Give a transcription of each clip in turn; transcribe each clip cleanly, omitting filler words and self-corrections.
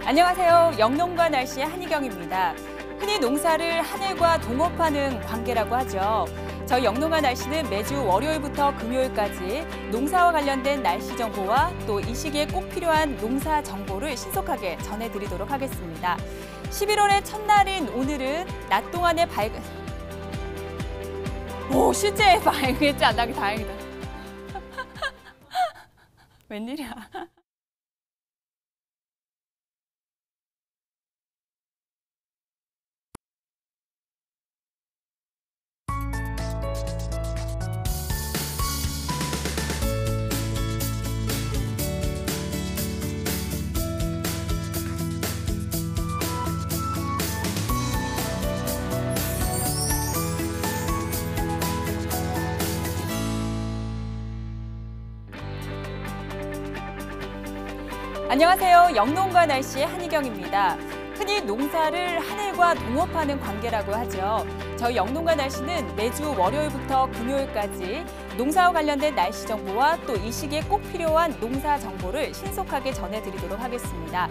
안녕하세요. 영농과 날씨의 한희경입니다. 흔히 농사를 하늘과 동업하는 관계라고 하죠. 저희 영농과 날씨는 매주 월요일부터 금요일까지 농사와 관련된 날씨 정보와 또 이 시기에 꼭 필요한 농사 정보를 신속하게 전해드리도록 하겠습니다. 11월의 첫날인 오늘은 낮 동안에 실제 밝겠지 않다니 다행이다. 웬일이야. 안녕하세요. 영농과 날씨의 한희경입니다. 흔히 농사를 하늘과 동업하는 관계라고 하죠. 저희 영농과 날씨는 매주 월요일부터 금요일까지 농사와 관련된 날씨 정보와 또 이 시기에 꼭 필요한 농사 정보를 신속하게 전해드리도록 하겠습니다.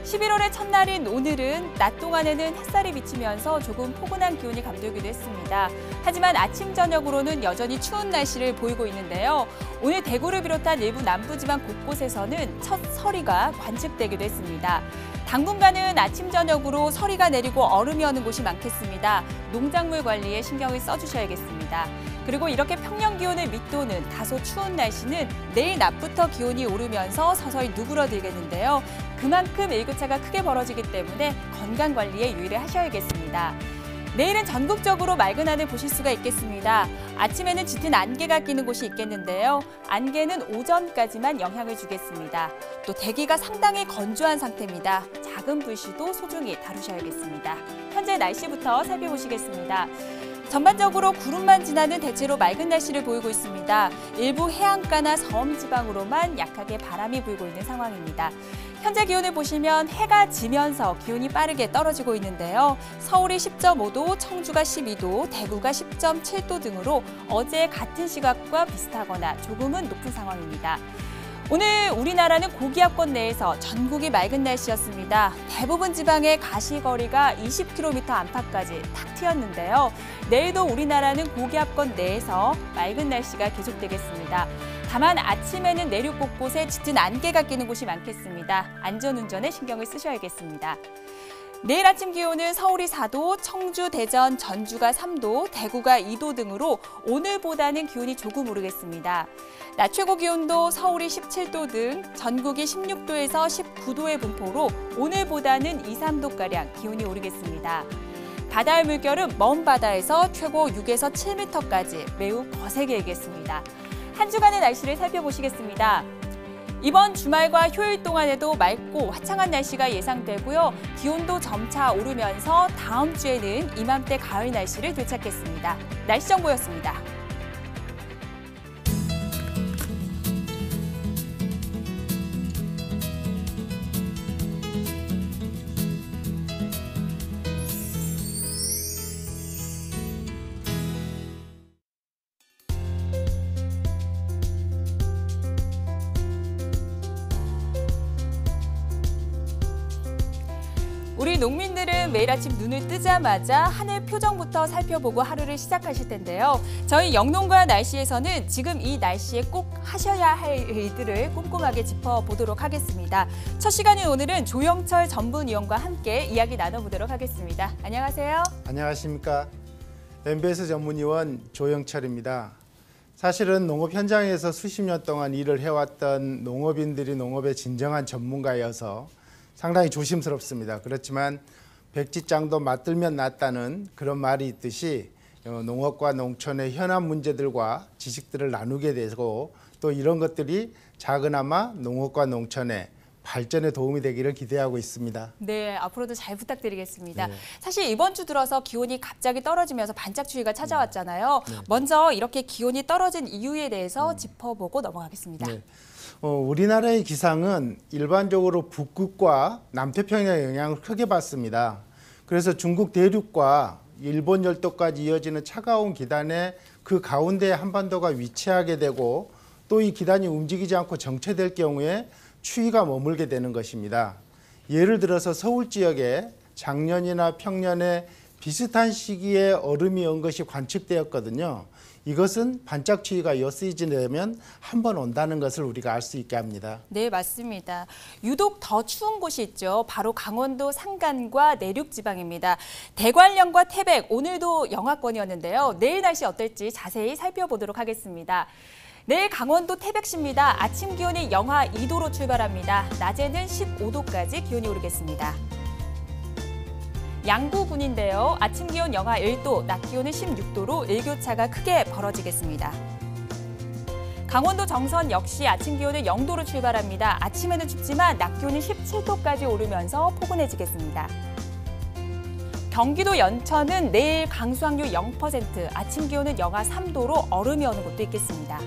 11월의 첫날인 오늘은 낮 동안에는 햇살이 비치면서 조금 포근한 기온이 감돌기도 했습니다. 하지만 아침, 저녁으로는 여전히 추운 날씨를 보이고 있는데요. 오늘 대구를 비롯한 일부 남부지방 곳곳에서는 첫 서리가 관측되기도 했습니다. 당분간은 아침, 저녁으로 서리가 내리고 얼음이 오는 곳이 많겠습니다. 농작물 관리에 신경을 써주셔야겠습니다. 그리고 이렇게 평년 기온을 밑도는 다소 추운 날씨는 내일 낮부터 기온이 오르면서 서서히 누그러들겠는데요. 그만큼 일교차가 크게 벌어지기 때문에 건강 관리에 유의를 하셔야겠습니다. 내일은 전국적으로 맑은 하늘 보실 수가 있겠습니다. 아침에는 짙은 안개가 끼는 곳이 있겠는데요. 안개는 오전까지만 영향을 주겠습니다. 또 대기가 상당히 건조한 상태입니다. 작은 불씨도 소중히 다루셔야겠습니다. 현재 날씨부터 살펴보시겠습니다. 전반적으로 구름만 지나는 대체로 맑은 날씨를 보이고 있습니다. 일부 해안가나 섬 지방으로만 약하게 바람이 불고 있는 상황입니다. 현재 기온을 보시면 해가 지면서 기온이 빠르게 떨어지고 있는데요. 서울이 10.5도, 청주가 12도, 대구가 10.7도 등으로 어제 같은 시각과 비슷하거나 조금은 높은 상황입니다. 오늘 우리나라는 고기압권 내에서 전국이 맑은 날씨였습니다. 대부분 지방의 가시거리가 20km 안팎까지 탁 트였는데요. 내일도 우리나라는 고기압권 내에서 맑은 날씨가 계속되겠습니다. 다만 아침에는 내륙 곳곳에 짙은 안개가 끼는 곳이 많겠습니다. 안전운전에 신경을 쓰셔야겠습니다. 내일 아침 기온은 서울이 4도, 청주, 대전, 전주가 3도, 대구가 2도 등으로 오늘보다는 기온이 조금 오르겠습니다. 낮 최고 기온도 서울이 17도 등 전국이 16도에서 19도의 분포로 오늘보다는 2, 3도가량 기온이 오르겠습니다. 바다의 물결은 먼 바다에서 최고 6에서 7m까지 매우 거세게 일겠습니다. 한 주간의 날씨를 살펴보시겠습니다. 이번 주말과 효일 동안에도 맑고 화창한 날씨가 예상되고요. 기온도 점차 오르면서 다음 주에는 이맘때 가을 날씨를 되찾겠습니다. 날씨 정보였습니다. 우리 농민들은 매일 아침 눈을 뜨자마자 하늘 표정부터 살펴보고 하루를 시작하실 텐데요. 저희 영농과 날씨에서는 지금 이 날씨에 꼭 하셔야 할 일들을 꼼꼼하게 짚어보도록 하겠습니다. 첫 시간인 오늘은 조영철 전문위원과 함께 이야기 나눠보도록 하겠습니다. 안녕하세요. 안녕하십니까. MBS 전문위원 조영철입니다. 사실은 농업 현장에서 수십 년 동안 일을 해왔던 농업인들이 농업의 진정한 전문가여서 상당히 조심스럽습니다. 그렇지만 백지장도 맞들면 낫다는 그런 말이 있듯이 농업과 농촌의 현안 문제들과 지식들을 나누게 되고 또 이런 것들이 작으나마 농업과 농촌의 발전에 도움이 되기를 기대하고 있습니다. 네, 앞으로도 잘 부탁드리겠습니다. 네. 사실 이번 주 들어서 기온이 갑자기 떨어지면서 반짝추위가 찾아왔잖아요. 네. 먼저 이렇게 기온이 떨어진 이유에 대해서 짚어보고 넘어가겠습니다. 네. 우리나라의 기상은 일반적으로 북극과 남태평양의 영향을 크게 받습니다. 그래서 중국 대륙과 일본 열도까지 이어지는 차가운 기단에 그 가운데 한반도가 위치하게 되고 또 이 기단이 움직이지 않고 정체될 경우에 추위가 머물게 되는 것입니다. 예를 들어서 서울 지역에 작년이나 평년에 비슷한 시기에 얼음이 온 것이 관측되었거든요. 이것은 반짝 추위가 이 시즌에 되면 한 번 온다는 것을 우리가 알 수 있게 합니다. 네, 맞습니다. 유독 더 추운 곳이 있죠. 바로 강원도 산간과 내륙 지방입니다. 대관령과 태백, 오늘도 영하권이었는데요. 내일 날씨 어떨지 자세히 살펴보도록 하겠습니다. 내일 강원도 태백시입니다. 아침 기온이 영하 2도로 출발합니다. 낮에는 15도까지 기온이 오르겠습니다. 양구군인데요. 아침 기온 영하 1도, 낮 기온은 16도로 일교차가 크게 벌어지겠습니다. 강원도 정선 역시 아침 기온은 0도로 출발합니다. 아침에는 춥지만 낮 기온이 17도까지 오르면서 포근해지겠습니다. 경기도 연천은 내일 강수확률 0%, 아침 기온은 영하 3도로 얼음이 오는 곳도 있겠습니다.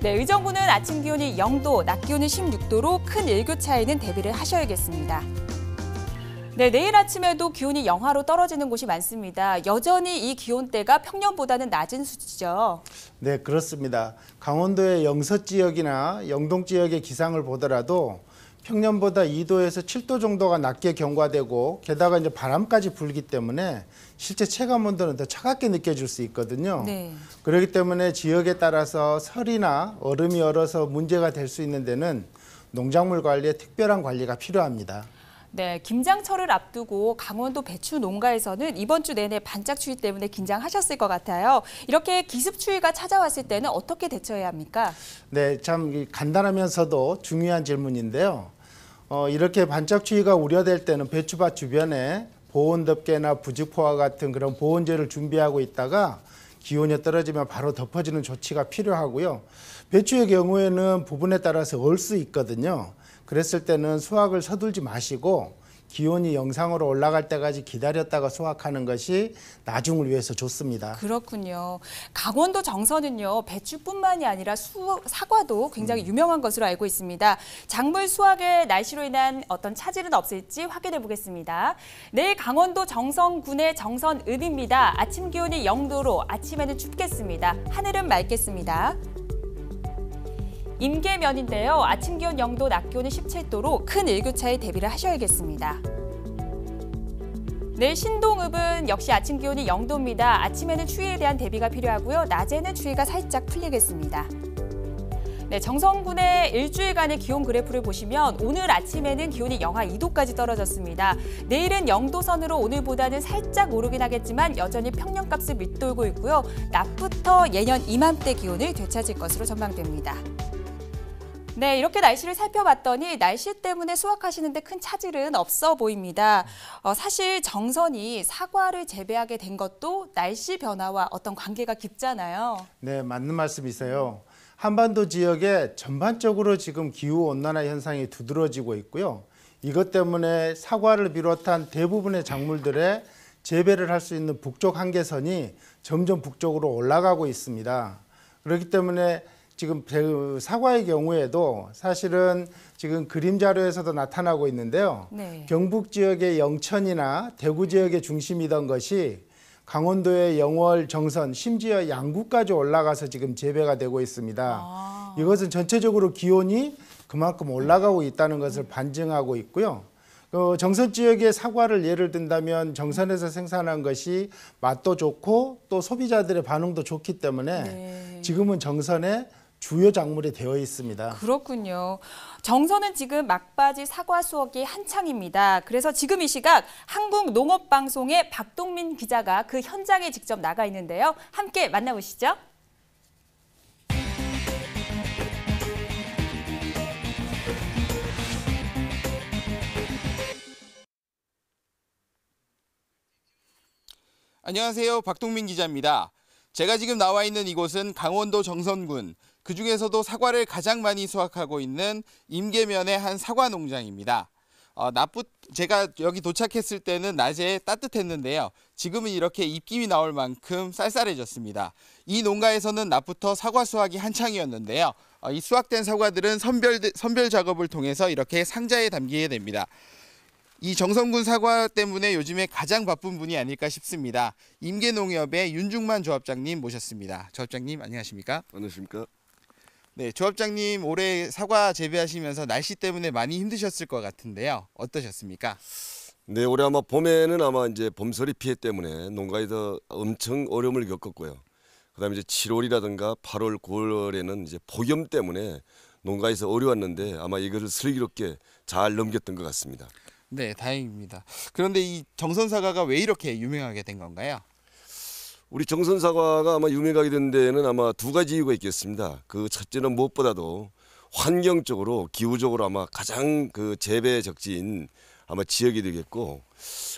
네, 의정부는 아침 기온이 0도, 낮 기온은 16도로 큰 일교차에는 대비를 하셔야겠습니다. 네, 내일 아침에도 기온이 영하로 떨어지는 곳이 많습니다. 여전히 이 기온대가 평년보다는 낮은 수치죠. 네, 그렇습니다. 강원도의 영서 지역이나 영동 지역의 기상을 보더라도 평년보다 2도에서 7도 정도가 낮게 경과되고 게다가 이제 바람까지 불기 때문에 실제 체감 온도는 더 차갑게 느껴질 수 있거든요. 네. 그렇기 때문에 지역에 따라서 설이나 얼음이 얼어서 문제가 될 수 있는 데는 농작물 관리에 특별한 관리가 필요합니다. 네, 김장철을 앞두고 강원도 배추 농가에서는 이번 주 내내 반짝 추위 때문에 긴장하셨을 것 같아요. 이렇게 기습 추위가 찾아왔을 때는 어떻게 대처해야 합니까? 네, 참 간단하면서도 중요한 질문인데요. 이렇게 반짝 추위가 우려될 때는 배추밭 주변에 보온덮개나 부직포와 같은 그런 보온재를 준비하고 있다가 기온이 떨어지면 바로 덮어주는 조치가 필요하고요. 배추의 경우에는 부분에 따라서 얼 수 있거든요. 그랬을 때는 수확을 서둘지 마시고 기온이 영상으로 올라갈 때까지 기다렸다가 수확하는 것이 나중을 위해서 좋습니다. 그렇군요. 강원도 정선은요, 배추뿐만이 아니라 사과도 굉장히 유명한 것으로 알고 있습니다. 작물 수확에 날씨로 인한 어떤 차질은 없을지 확인해 보겠습니다. 내일 강원도 정선군의 정선읍입니다. 아침 기온이 0도로 아침에는 춥겠습니다. 하늘은 맑겠습니다. 임계면인데요. 아침 기온 0도, 낮 기온은 17도로 큰 일교차에 대비를 하셔야겠습니다. 내일 신동읍은 역시 아침 기온이 0도입니다. 아침에는 추위에 대한 대비가 필요하고요. 낮에는 추위가 살짝 풀리겠습니다. 네, 정선군의 일주일간의 기온 그래프를 보시면 오늘 아침에는 기온이 영하 2도까지 떨어졌습니다. 내일은 0도 선으로 오늘보다는 살짝 오르긴 하겠지만 여전히 평년값을 밑돌고 있고요. 낮부터 예년 이맘때 기온을 되찾을 것으로 전망됩니다. 네, 이렇게 날씨를 살펴봤더니 날씨 때문에 수확하시는데 큰 차질은 없어 보입니다. 사실 정선이 사과를 재배하게 된 것도 날씨 변화와 어떤 관계가 깊잖아요. 네, 맞는 말씀이세요. 한반도 지역에 전반적으로 지금 기후온난화 현상이 두드러지고 있고요. 이것 때문에 사과를 비롯한 대부분의 작물들의 재배를 할 수 있는 북쪽 한계선이 점점 북쪽으로 올라가고 있습니다. 그렇기 때문에 지금 사과의 경우에도 사실은 지금 그림 자료에서도 나타나고 있는데요. 네. 경북 지역의 영천이나 대구 지역의 중심이던 것이 강원도의 영월, 정선, 심지어 양구까지 올라가서 지금 재배가 되고 있습니다. 이것은 전체적으로 기온이 그만큼 올라가고 있다는 것을 반증하고 있고요. 정선 지역의 사과를 예를 든다면 정선에서 생산한 것이 맛도 좋고 또 소비자들의 반응도 좋기 때문에 네. 지금은 정선의 주요 작물이 되어 있습니다. 그렇군요. 정선은 지금 막바지 사과 수확이 한창입니다. 그래서 지금 이 시각 한국농업방송의 박동민 기자가 그 현장에 직접 나가 있는데요. 함께 만나보시죠. 안녕하세요. 박동민 기자입니다. 제가 지금 나와 있는 이곳은 강원도 정선군, 그중에서도 사과를 가장 많이 수확하고 있는 임계면의 한 사과 농장입니다. 제가 여기 도착했을 때는 낮에 따뜻했는데요. 지금은 이렇게 입김이 나올 만큼 쌀쌀해졌습니다. 이 농가에서는 낮부터 사과 수확이 한창이었는데요. 이 수확된 사과들은 선별 작업을 통해서 이렇게 상자에 담기게 됩니다. 이 정선군 사과 때문에 요즘에 가장 바쁜 분이 아닐까 싶습니다. 임계농협의 윤중만 조합장님 모셨습니다. 조합장님 안녕하십니까? 안녕하십니까? 네, 조합장님 올해 사과 재배하시면서 날씨 때문에 많이 힘드셨을 것 같은데요. 어떠셨습니까? 네, 올해 아마 봄에는 아마 이제 봄서리 피해 때문에 농가에서 엄청 어려움을 겪었고요. 그다음에 이제 7월이라든가 8월, 9월에는 이제 폭염 때문에 농가에서 어려웠는데 아마 이것을 슬기롭게 잘 넘겼던 것 같습니다. 네, 다행입니다. 그런데 이 정선 사과가 왜 이렇게 유명하게 된 건가요? 우리 정선 사과가 아마 유명하게 된 데에는 아마 두 가지 이유가 있겠습니다. 그 첫째는 무엇보다도 환경적으로 기후적으로 아마 가장 그 재배 적지인 아마 지역이 되겠고,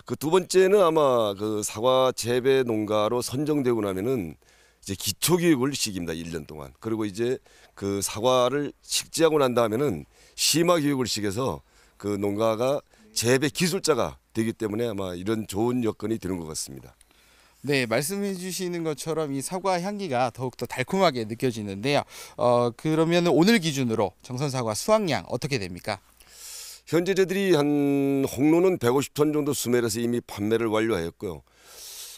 그 두 번째는 아마 그 사과 재배 농가로 선정되고 나면은 이제 기초 교육을 시킵니다. 1년 동안. 그리고 이제 그 사과를 식재하고 난 다음에는 심화 교육을 시켜서 그 농가가 재배 기술자가 되기 때문에 아마 이런 좋은 여건이 되는 것 같습니다. 네, 말씀해 주시는 것처럼 이 사과 향기가 더욱더 달콤하게 느껴지는데요. 그러면 오늘 기준으로 정선 사과 수확량 어떻게 됩니까? 현재 저희들이 한 홍로는 150톤 정도 수매해서 이미 판매를 완료하였고요.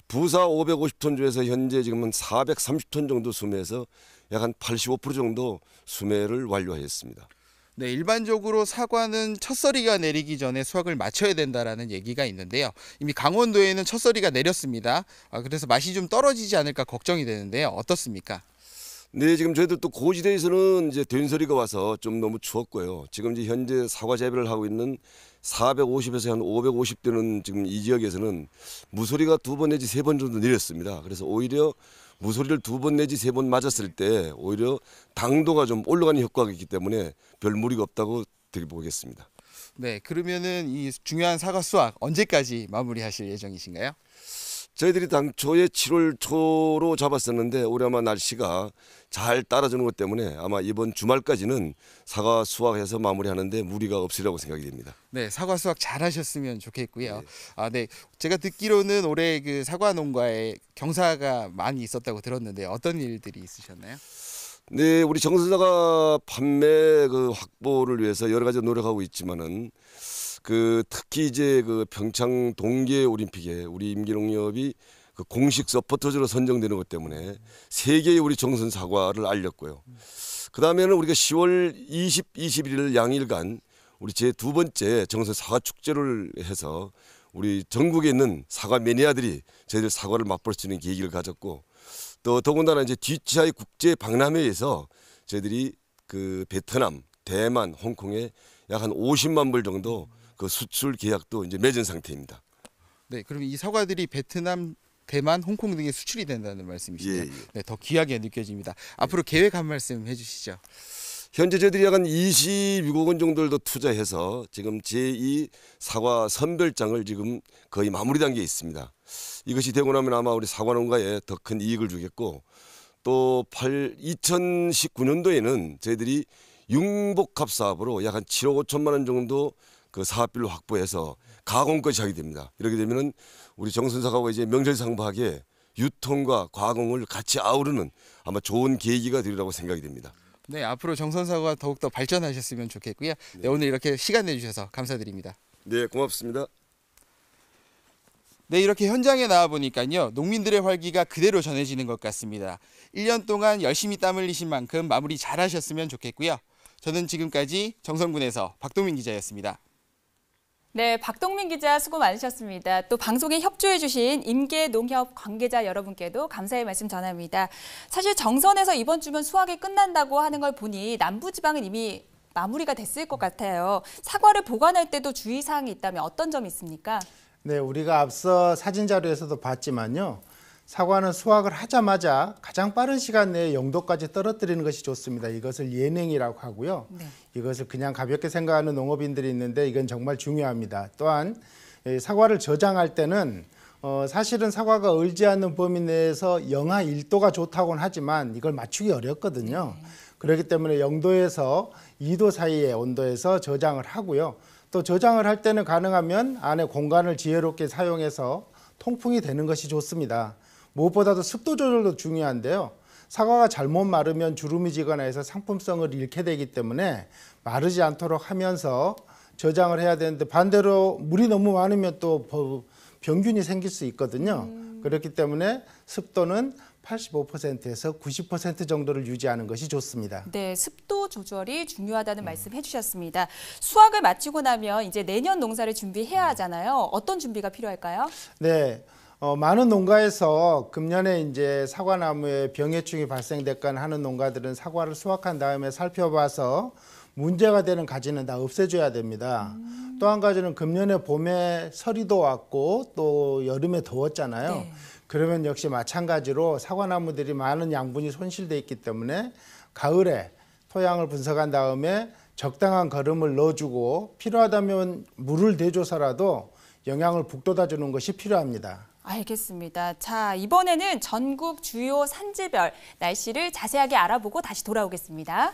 부사 550톤 중에서 현재 지금은 430톤 정도 수매해서 약 한 85% 정도 수매를 완료하였습니다. 네, 일반적으로 사과는 첫서리가 내리기 전에 수확을 마쳐야 된다라는 얘기가 있는데요. 이미 강원도에는 첫서리가 내렸습니다. 그래서 맛이 좀 떨어지지 않을까 걱정이 되는데요. 어떻습니까? 네, 지금 저희들 또 고지대에서는 이제 된서리가 와서 좀 너무 추웠고요. 지금 이제 현재 사과 재배를 하고 있는 450에서 한 550대는 지금 이 지역에서는 무소리가 2번 내지 3번 정도 내렸습니다. 그래서 오히려 무소리를 2번 내지 3번 맞았을 때 오히려 당도가 좀 올라가는 효과가 있기 때문에 별 무리가 없다고 보겠습니다. 네, 그러면은 이 중요한 사과 수확 언제까지 마무리하실 예정이신가요? 저희들이 당초에 7월 초로 잡았었는데 올해 아마 날씨가 잘 따라주는 것 때문에 아마 이번 주말까지는 사과 수확해서 마무리하는데 무리가 없으리라고 생각이 됩니다. 네, 사과 수확 잘 하셨으면 좋겠고요. 네. 네. 제가 듣기로는 올해 그 사과 농가에 경사가 많이 있었다고 들었는데 어떤 일들이 있으셨나요? 네, 우리 정선사과 판매 그 확보를 위해서 여러 가지 노력하고 있지만은 그 특히 이제 그 평창 동계 올림픽에 우리 임기농협이 그 공식 서포터즈로 선정되는 것 때문에 세계의 우리 정선 사과를 알렸고요. 그 다음에는 우리가 10월 20, 21일 양일간 우리 제 두 번째 정선 사과 축제를 해서 우리 전국에 있는 사과 매니아들이 저희들 사과를 맛볼 수 있는 계기를 가졌고, 또 더군다나 이제 DHI 국제 박람회에서 저희들이 그 베트남, 대만, 홍콩에 약 한 50만 불 정도 그 수출 계약도 이제 맺은 상태입니다. 네, 그럼 이 사과들이 베트남, 대만, 홍콩 등에 수출이 된다는 말씀이시네요. 예, 예. 네, 더 귀하게 느껴집니다. 앞으로 계획 한 말씀 해주시죠. 현재 저희들이 약 한 26억 원 정도를 더 투자해서 지금 제2 사과 선별장을 지금 거의 마무리 단계에 있습니다. 이것이 되고 나면 아마 우리 사과 농가에 더 큰 이익을 주겠고, 또 2019년도에는 저희들이 융복합 사업으로 약 한 7억 5천만 원 정도 그 사업비를 확보해서 가공까지 하게 됩니다. 이렇게 되면은 우리 정선사과가 이제 명실상부하게 유통과 가공을 같이 아우르는 아마 좋은 계기가 되리라고 생각이 됩니다. 네, 앞으로 정선사과 더욱더 발전하셨으면 좋겠고요. 네, 오늘 이렇게 시간 내주셔서 감사드립니다. 네, 고맙습니다. 네, 이렇게 현장에 나와 보니까요, 농민들의 활기가 그대로 전해지는 것 같습니다. 1년 동안 열심히 땀 흘리신 만큼 마무리 잘 하셨으면 좋겠고요. 저는 지금까지 정선군에서 박동민 기자였습니다. 네, 박동민 기자 수고 많으셨습니다. 또 방송에 협조해주신 임계농협 관계자 여러분께도 감사의 말씀 전합니다. 사실 정선에서 이번 주면 수확이 끝난다고 하는 걸 보니 남부지방은 이미 마무리가 됐을 것 같아요. 사과를 보관할 때도 주의사항이 있다면 어떤 점이 있습니까? 네, 우리가 앞서 사진 자료에서도 봤지만요. 사과는 수확을 하자마자 가장 빠른 시간 내에 영도까지 떨어뜨리는 것이 좋습니다. 이것을 예냉이라고 하고요. 네. 이것을 그냥 가볍게 생각하는 농업인들이 있는데 이건 정말 중요합니다. 또한 사과를 저장할 때는 사실은 사과가 얼지 않는 범위 내에서 영하 1도가 좋다고는 하지만 이걸 맞추기 어렵거든요. 네. 그렇기 때문에 0도에서 2도 사이의 온도에서 저장을 하고요. 또 저장을 할 때는 가능하면 안에 공간을 지혜롭게 사용해서 통풍이 되는 것이 좋습니다. 무엇보다도 습도 조절도 중요한데요. 사과가 잘못 마르면 주름이 지거나 해서 상품성을 잃게 되기 때문에 마르지 않도록 하면서 저장을 해야 되는데, 반대로 물이 너무 많으면 또 병균이 생길 수 있거든요. 그렇기 때문에 습도는 85%에서 90% 정도를 유지하는 것이 좋습니다. 네, 습도 조절이 중요하다는 말씀 해주셨습니다. 수확을 마치고 나면 이제 내년 농사를 준비해야 하잖아요. 어떤 준비가 필요할까요? 네, 많은 농가에서 금년에 이제 사과나무에 병해충이 발생됐거나 하는 농가들은 사과를 수확한 다음에 살펴봐서 문제가 되는 가지는 다 없애줘야 됩니다. 또 한 가지는 금년에 봄에 서리도 왔고 또 여름에 더웠잖아요. 네. 그러면 역시 마찬가지로 사과나무들이 많은 양분이 손실돼 있기 때문에 가을에 토양을 분석한 다음에 적당한 거름을 넣어주고 필요하다면 물을 대줘서라도 영양을 북돋아 주는 것이 필요합니다. 알겠습니다. 자, 이번에는 전국 주요 산지별 날씨를 자세하게 알아보고 다시 돌아오겠습니다.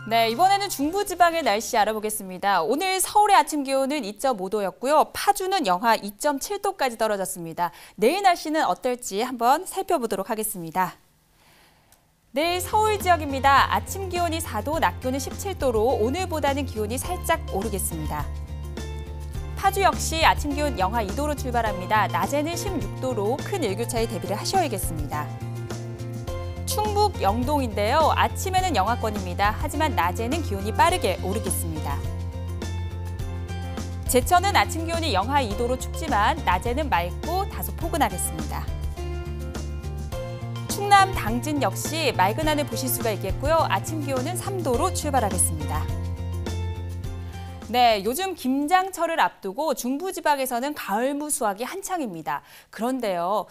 네, 이번에는 중부지방의 날씨 알아보겠습니다. 오늘 서울의 아침 기온은 2.5도였고요. 파주는 영하 2.7도까지 떨어졌습니다. 내일 날씨는 어떨지 한번 살펴보도록 하겠습니다. 내일 서울 지역입니다. 아침 기온이 4도, 낮 기온은 17도로 오늘보다는 기온이 살짝 오르겠습니다. 파주 역시 아침 기온 영하 2도로 출발합니다. 낮에는 16도로 큰 일교차에 대비를 하셔야겠습니다. 충북 영동인데요. 아침에는 영하권입니다. 하지만 낮에는 기온이 빠르게 오르겠습니다. 제천은 아침 기온이 영하 2도로 춥지만 낮에는 맑고 다소 포근하겠습니다. 충남 당진 역시 맑은 하늘 보실 수가 있겠고요. 아침 기온은 3도로 출발하겠습니다. 네, 요즘 김장철을 앞두고 중부지방에서는 가을무 수확이 한창입니다. 그런데요,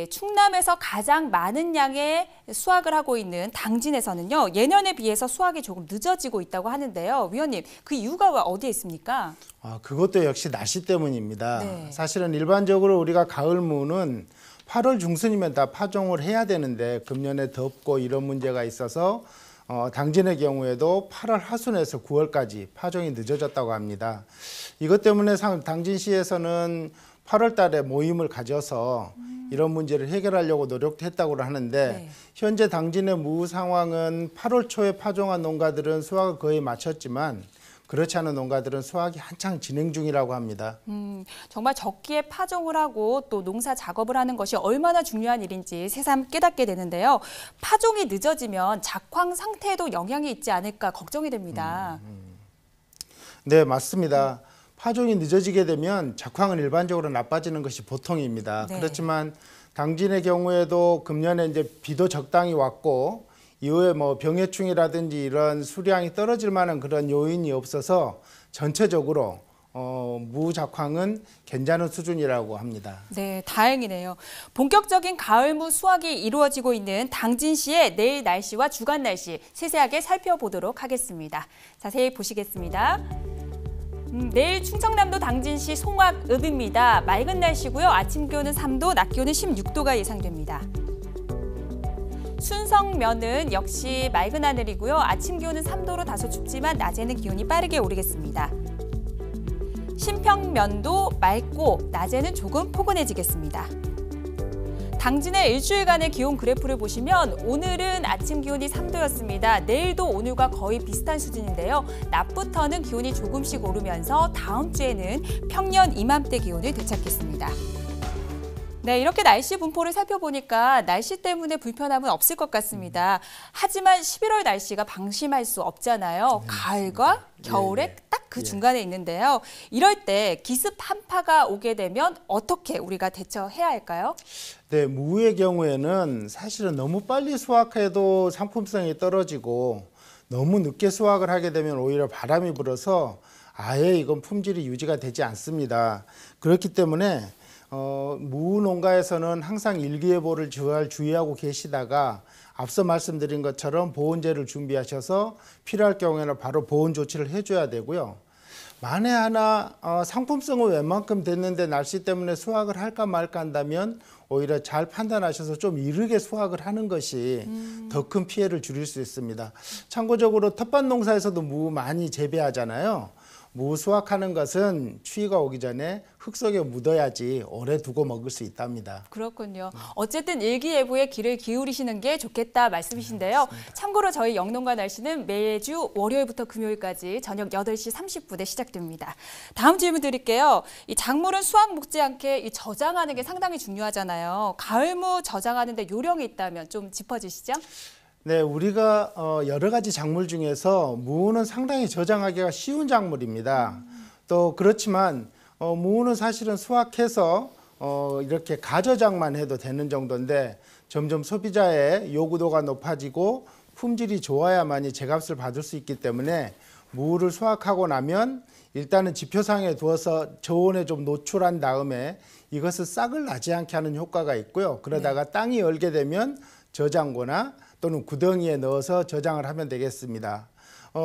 충남에서 가장 많은 양의 수확을 하고 있는 당진에서는요, 예년에 비해서 수확이 조금 늦어지고 있다고 하는데요. 위원님, 그 이유가 어디에 있습니까? 그것도 역시 날씨 때문입니다. 네. 사실은 일반적으로 우리가 가을무는 8월 중순이면 다 파종을 해야 되는데 금년에 덥고 이런 문제가 있어서 당진의 경우에도 8월 하순에서 9월까지 파종이 늦어졌다고 합니다. 이것 때문에 당진시에서는 8월 달에 모임을 가져서 이런 문제를 해결하려고 노력했다고 하는데 네. 현재 당진의 무 상황은 8월 초에 파종한 농가들은 수확을 거의 마쳤지만 그렇지 않은 농가들은 수확이 한창 진행 중이라고 합니다. 정말 적기에 파종을 하고 또 농사 작업을 하는 것이 얼마나 중요한 일인지 새삼 깨닫게 되는데요. 파종이 늦어지면 작황 상태에도 영향이 있지 않을까 걱정이 됩니다. 네, 맞습니다. 파종이 늦어지게 되면 작황은 일반적으로 나빠지는 것이 보통입니다. 네. 그렇지만 당진의 경우에도 금년에 이제 비도 적당히 왔고 이후에 뭐 병해충이라든지 이런 수량이 떨어질 만한 그런 요인이 없어서 전체적으로 무 작황은 괜찮은 수준이라고 합니다. 네, 다행이네요. 본격적인 가을무 수확이 이루어지고 있는 당진시의 내일 날씨와 주간 날씨 세세하게 살펴보도록 하겠습니다. 자세히 보시겠습니다. 내일 충청남도 당진시 송악읍입니다. 맑은 날씨고요. 아침 기온은 3도, 낮 기온은 16도가 예상됩니다. 순성면은 역시 맑은 하늘이고요. 아침 기온은 3도로 다소 춥지만 낮에는 기온이 빠르게 오르겠습니다. 신평면도 맑고 낮에는 조금 포근해지겠습니다. 당진의 일주일간의 기온 그래프를 보시면 오늘은 아침 기온이 3도였습니다. 내일도 오늘과 거의 비슷한 수준인데요. 낮부터는 기온이 조금씩 오르면서 다음 주에는 평년 이맘때 기온을 되찾겠습니다. 네, 이렇게 날씨 분포를 살펴보니까 날씨 때문에 불편함은 없을 것 같습니다. 하지만 11월 날씨가 방심할 수 없잖아요. 가을과 겨울에 딱 그 중간에 있는데요. 이럴 때 기습 한파가 오게 되면 어떻게 우리가 대처해야 할까요? 네, 무의 경우에는 사실은 너무 빨리 수확해도 상품성이 떨어지고 너무 늦게 수확을 하게 되면 오히려 바람이 불어서 아예 이건 품질이 유지가 되지 않습니다. 그렇기 때문에 무 농가에서는 항상 일기예보를 잘 주의하고 계시다가 앞서 말씀드린 것처럼 보온재를 준비하셔서 필요할 경우에는 바로 보온 조치를 해줘야 되고요. 만에 하나 상품성은 웬만큼 됐는데 날씨 때문에 수확을 할까 말까 한다면 오히려 잘 판단하셔서 좀 이르게 수확을 하는 것이 더 큰 피해를 줄일 수 있습니다. 참고적으로 텃밭 농사에서도 무 많이 재배하잖아요. 무 수확하는 것은 추위가 오기 전에 흙 속에 묻어야지 오래 두고 먹을 수 있답니다. 그렇군요. 어쨌든 일기예보에 귀를 기울이시는 게 좋겠다 말씀이신데요. 참고로 저희 영농가 날씨는 매주 월요일부터 금요일까지 저녁 8시 30분에 시작됩니다. 다음 질문 드릴게요. 이 작물은 수확 못지않게 이 저장하는 게 상당히 중요하잖아요. 가을무 저장하는 데 요령이 있다면 좀 짚어주시죠. 네, 우리가 여러 가지 작물 중에서 무는 상당히 저장하기가 쉬운 작물입니다. 또 그렇지만 무는 사실은 수확해서 이렇게 가저장만 해도 되는 정도인데 점점 소비자의 요구도가 높아지고 품질이 좋아야만이 제값을 받을 수 있기 때문에 무를 수확하고 나면 일단은 지표상에 두어서 저온에 좀 노출한 다음에 이것을 싹을 나지 않게 하는 효과가 있고요. 그러다가 땅이 얼게 되면 저장고나 또는 구덩이에 넣어서 저장을 하면 되겠습니다.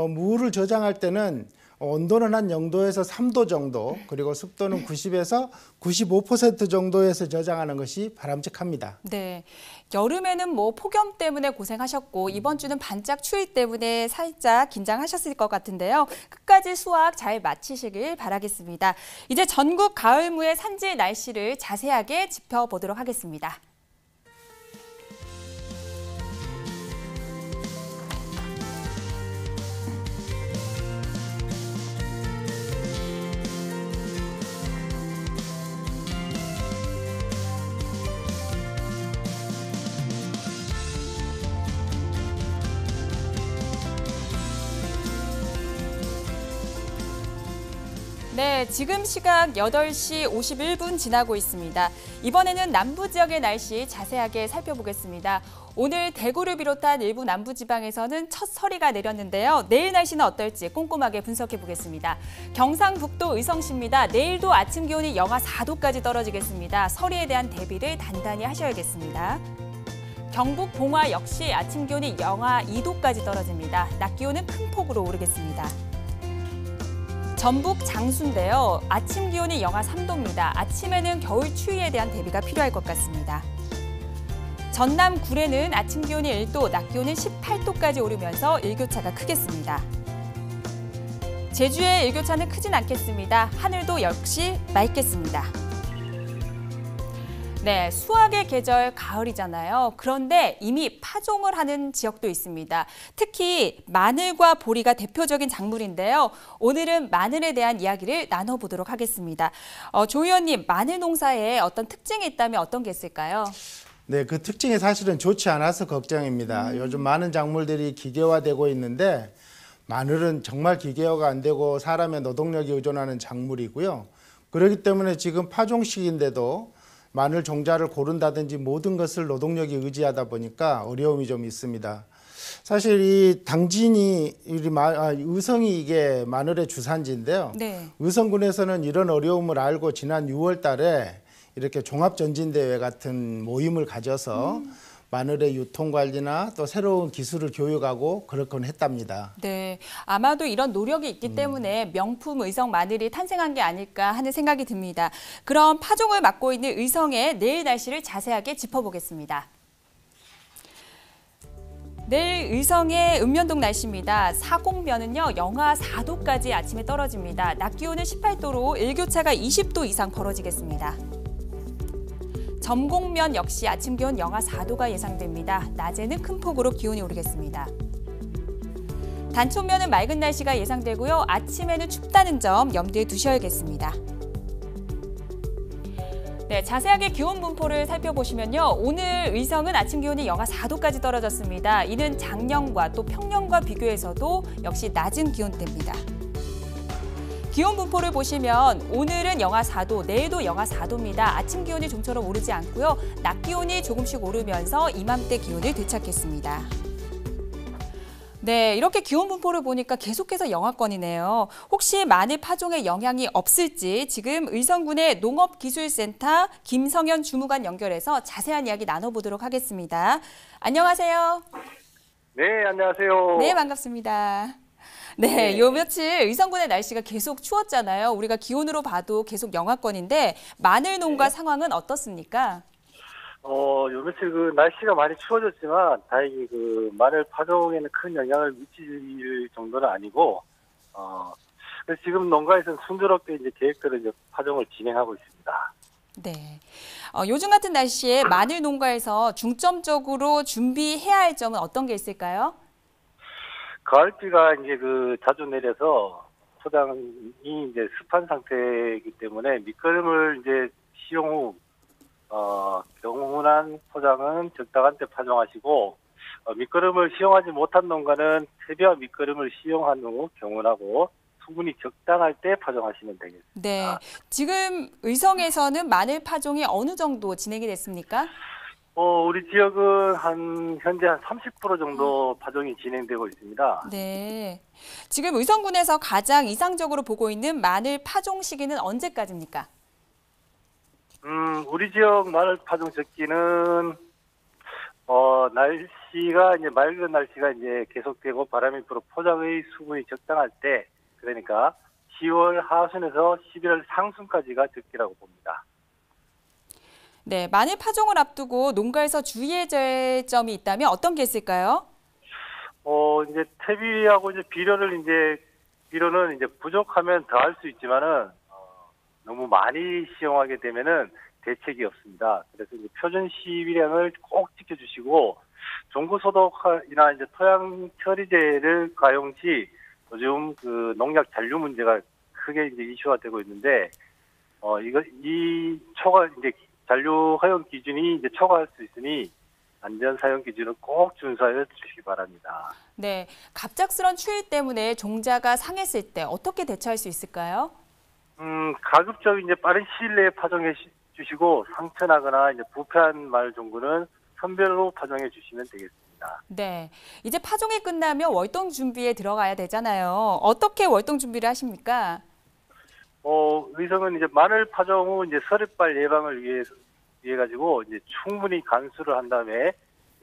무를 저장할 때는 온도는 한 0도에서 3도 정도, 그리고 습도는 90에서 95% 정도에서 저장하는 것이 바람직합니다. 네, 여름에는 뭐 폭염 때문에 고생하셨고 이번 주는 반짝 추위 때문에 살짝 긴장하셨을 것 같은데요. 끝까지 수확 잘 마치시길 바라겠습니다. 이제 전국 가을무의 산지 날씨를 자세하게 짚어보도록 하겠습니다. 네, 지금 시각 8시 51분 지나고 있습니다. 이번에는 남부 지역의 날씨 자세하게 살펴보겠습니다. 오늘 대구를 비롯한 일부 남부지방에서는 첫 서리가 내렸는데요. 내일 날씨는 어떨지 꼼꼼하게 분석해 보겠습니다. 경상북도 의성시입니다. 내일도 아침 기온이 영하 4도까지 떨어지겠습니다. 서리에 대한 대비를 단단히 하셔야겠습니다. 경북 봉화 역시 아침 기온이 영하 2도까지 떨어집니다. 낮 기온은 큰 폭으로 오르겠습니다. 전북 장수인데요. 아침 기온이 영하 3도입니다. 아침에는 겨울 추위에 대한 대비가 필요할 것 같습니다. 전남 구례는 아침 기온이 1도, 낮 기온은 18도까지 오르면서 일교차가 크겠습니다. 제주의 일교차는 크진 않겠습니다. 하늘도 역시 맑겠습니다. 네, 수확의 계절 가을이잖아요. 그런데 이미 파종을 하는 지역도 있습니다. 특히 마늘과 보리가 대표적인 작물인데요. 오늘은 마늘에 대한 이야기를 나눠보도록 하겠습니다. 조 의원님, 마늘 농사에 어떤 특징이 있다면 어떤 게 있을까요? 네, 그 특징이 사실은 좋지 않아서 걱정입니다. 요즘 많은 작물들이 기계화되고 있는데 마늘은 정말 기계화가 안 되고 사람의 노동력에 의존하는 작물이고요. 그렇기 때문에 지금 파종 시기인데도 마늘 종자를 고른다든지 모든 것을 노동력에 의지하다 보니까 어려움이 좀 있습니다. 사실 이 당진이 의성이 이게 마늘의 주산지인데요. 네. 의성군에서는 이런 어려움을 알고 지난 6월 달에 이렇게 종합전진대회 같은 모임을 가져서 마늘의 유통관리나 또 새로운 기술을 교육하고 그렇곤 했답니다. 네, 아마도 이런 노력이 있기 때문에 명품 의성 마늘이 탄생한 게 아닐까 하는 생각이 듭니다. 그럼 파종을 맡고 있는 의성의 내일 날씨를 자세하게 짚어보겠습니다. 내일 의성의 읍면동 날씨입니다. 사공면은요, 영하 4도까지 아침에 떨어집니다. 낮 기온은 18도로 일교차가 20도 이상 벌어지겠습니다. 점공면 역시 아침 기온 영하 4도가 예상됩니다. 낮에는 큰 폭으로 기온이 오르겠습니다. 단촌면은 맑은 날씨가 예상되고요. 아침에는 춥다는 점 염두에 두셔야겠습니다. 네, 자세하게 기온 분포를 살펴보시면요. 오늘 의성은 아침 기온이 영하 4도까지 떨어졌습니다. 이는 작년과 또 평년과 비교해서도 역시 낮은 기온대입니다. 기온 분포를 보시면 오늘은 영하 4도, 내일도 영하 4도입니다. 아침 기온이 좀처럼 오르지 않고요. 낮 기온이 조금씩 오르면서 이맘때 기온을 되찾겠습니다. 네, 이렇게 기온 분포를 보니까 계속해서 영하권이네요. 혹시 마늘 파종에 영향이 없을지 지금 의성군의 농업기술센터 김성현 주무관 연결해서 자세한 이야기 나눠보도록 하겠습니다. 안녕하세요. 네, 안녕하세요. 네, 반갑습니다. 네, 요 며칠 의성군의 날씨가 계속 추웠잖아요. 우리가 기온으로 봐도 계속 영하권인데 마늘 농가 상황은 어떻습니까? 요 며칠 그 날씨가 많이 추워졌지만 다행히 그 마늘 파종에는 큰 영향을 미칠 정도는 아니고 그래서 지금 농가에서는 순조롭게 이제 계획대로 이제 파종을 진행하고 있습니다. 네. 요즘 같은 날씨에 마늘 농가에서 중점적으로 준비해야 할 점은 어떤 게 있을까요? 가을비가 이제 그 자주 내려서 포장이 이제 습한 상태이기 때문에 밑거름을 이제 시용 후 경운한 포장은 적당한 때 파종하시고 밑거름을 시용하지 못한 농가는 퇴비와 밑거름을 시용한 후 경운하고 수분이 적당할 때 파종하시면 되겠습니다. 네. 지금 의성에서는 마늘 파종이 어느 정도 진행이 됐습니까? 우리 지역은 현재 한 30% 정도 파종이 진행되고 있습니다. 네. 지금 의성군에서 가장 이상적으로 보고 있는 마늘 파종 시기는 언제까지입니까? 우리 지역 마늘 파종 적기는 날씨가 이제 맑은 날씨가 이제 계속되고 바람이 불어 포장의 수분이 적당할 때, 그러니까 10월 하순에서 11월 상순까지가 적기라고 봅니다. 네, 마늘 파종을 앞두고 농가에서 주의해야 될 점이 있다면 어떤 게 있을까요? 이제 퇴비하고 이제 비료는 이제 부족하면 더 할 수 있지만은 너무 많이 시용하게 되면은 대책이 없습니다. 그래서 이제 표준 시비량을 꼭 지켜주시고 종구 소독이나 이제 토양 처리제를 가용 시 요즘 그 농약 잔류 문제가 크게 이제 이슈가 되고 있는데 이 초과 이제 잔류 허용 기준이 이제 초과할 수 있으니 안전 사용 기준을 꼭 준수하여 주시기 바랍니다. 네, 갑작스런 추위 때문에 종자가 상했을 때 어떻게 대처할 수 있을까요? 가급적 이제 빠른 시일 내에 파종해 주시고 상처나거나 이제 부패한 마늘 종구는 선별로 파종해 주시면 되겠습니다. 네, 이제 파종이 끝나면 월동 준비에 들어가야 되잖아요. 어떻게 월동 준비를 하십니까? 의성은 이제 마늘 파종 후 이제 서리발 예방을 위해 가지고 이제 충분히 간수를 한 다음에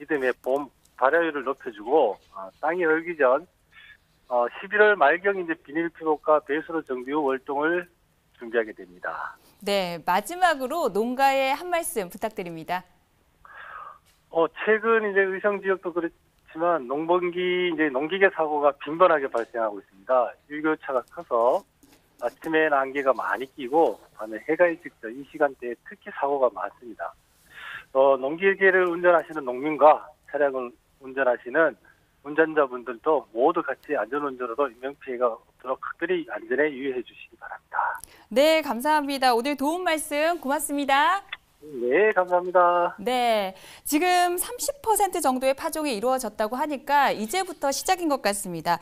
이듬해 봄 발효율을 높여주고 땅이 얼기 전 11월 말경 이제 비닐 피복과 배수로 정비 후 월동을 준비하게 됩니다. 네, 마지막으로 농가에 한 말씀 부탁드립니다. 최근 이제 의성 지역도 그렇지만 농기계 사고가 빈번하게 발생하고 있습니다. 일교차가 커서 아침에는 안개가 많이 끼고 밤에 해가 일찍 져 이 시간대에 특히 사고가 많습니다. 농기계를 운전하시는 농민과 차량을 운전하시는 운전자분들도 모두 같이 안전운전으로 인명피해가 없도록 각별히 안전에 유의해 주시기 바랍니다. 네, 감사합니다. 오늘 도움 말씀 고맙습니다. 네, 감사합니다. 네, 지금 30% 정도의 파종이 이루어졌다고 하니까 이제부터 시작인 것 같습니다.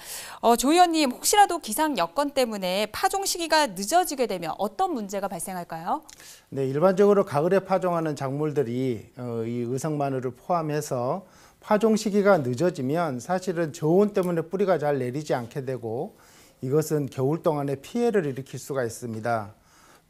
조 의원님, 혹시라도 기상 여건 때문에 파종 시기가 늦어지게 되면 어떤 문제가 발생할까요? 네, 일반적으로 가을에 파종하는 작물들이 이 의성 마늘을 포함해서 파종 시기가 늦어지면 사실은 저온 때문에 뿌리가 잘 내리지 않게 되고 이것은 겨울 동안에 피해를 일으킬 수가 있습니다.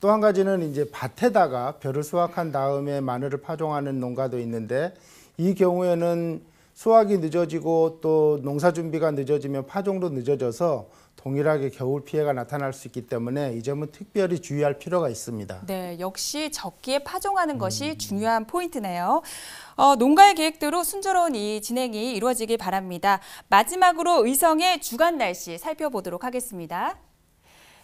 또 한 가지는 이제 밭에다가 벼를 수확한 다음에 마늘을 파종하는 농가도 있는데 이 경우에는 수확이 늦어지고 또 농사 준비가 늦어지면 파종도 늦어져서 동일하게 겨울 피해가 나타날 수 있기 때문에 이 점은 특별히 주의할 필요가 있습니다. 네, 역시 적기에 파종하는 것이 중요한 포인트네요. 농가의 계획대로 순조로운 이 진행이 이루어지길 바랍니다. 마지막으로 의성의 주간 날씨 살펴보도록 하겠습니다.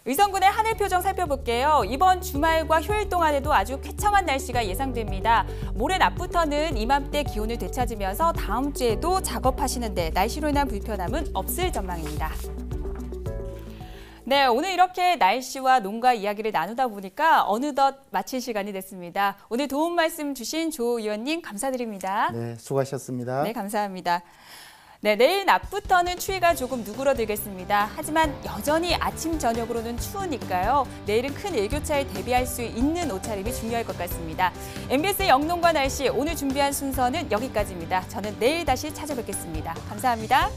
의성군의 하늘 표정 살펴볼게요. 이번 주말과 휴일 동안에도 아주 쾌청한 날씨가 예상됩니다. 모레 낮부터는 이맘때 기온을 되찾으면서 다음 주에도 작업하시는데 날씨로 인한 불편함은 없을 전망입니다. 네, 오늘 이렇게 날씨와 농가 이야기를 나누다 보니까 어느덧 마칠 시간이 됐습니다. 오늘 도움 말씀 주신 조 의원님 감사드립니다. 네, 수고하셨습니다. 네, 감사합니다. 네, 내일 낮부터는 추위가 조금 누그러들겠습니다. 하지만 여전히 아침, 저녁으로는 추우니까요. 내일은 큰 일교차에 대비할 수 있는 옷차림이 중요할 것 같습니다. MBC 영농과 날씨 오늘 준비한 순서는 여기까지입니다. 저는 내일 다시 찾아뵙겠습니다. 감사합니다.